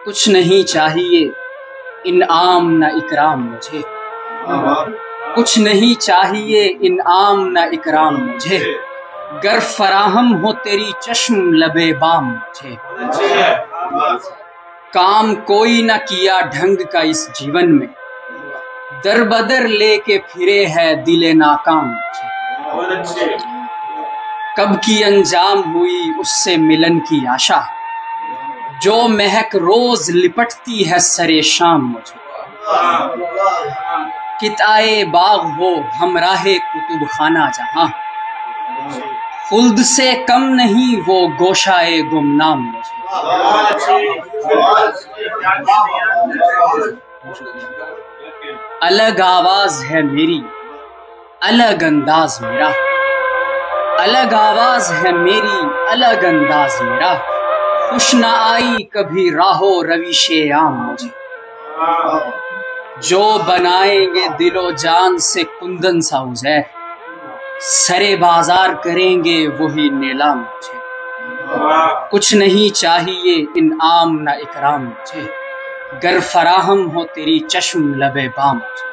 کچھ نہیں چاہیے انعام نہ اکرام مجھے، کچھ نہیں چاہیے انعام نہ اکرام مجھے، گر فراہم ہو تیری چشم لبے بام مجھے۔ کام کوئی نہ کیا ڈھنگ کا اس جیون میں، در بدر لے کے پھرے ہے دل ناکام مجھے۔ کب کی انجام ہوئی اس سے ملن کی آشا، جو مہک روز لپٹتی ہے سرے شام مجھے۔ قطعہ باغ ہو ہمراہ کتب خانہ جہاں، خلد سے کم نہیں وہ گوشائے گمنام مجھے۔ الگ آواز ہے میری الگ انداز میرا، الگ آواز ہے میری الگ انداز میرا، خوش نہ آئی کبھی راہو روش عام مجھے۔ جو بنائیں گے دل و جان سے کندن سا عزیر، سرے بازار کریں گے وہی نیلام مجھے۔ کچھ نہیں چاہیے انعام نہ اکرام مجھے، گر فراہم ہو تیری چشم لبے بام مجھے۔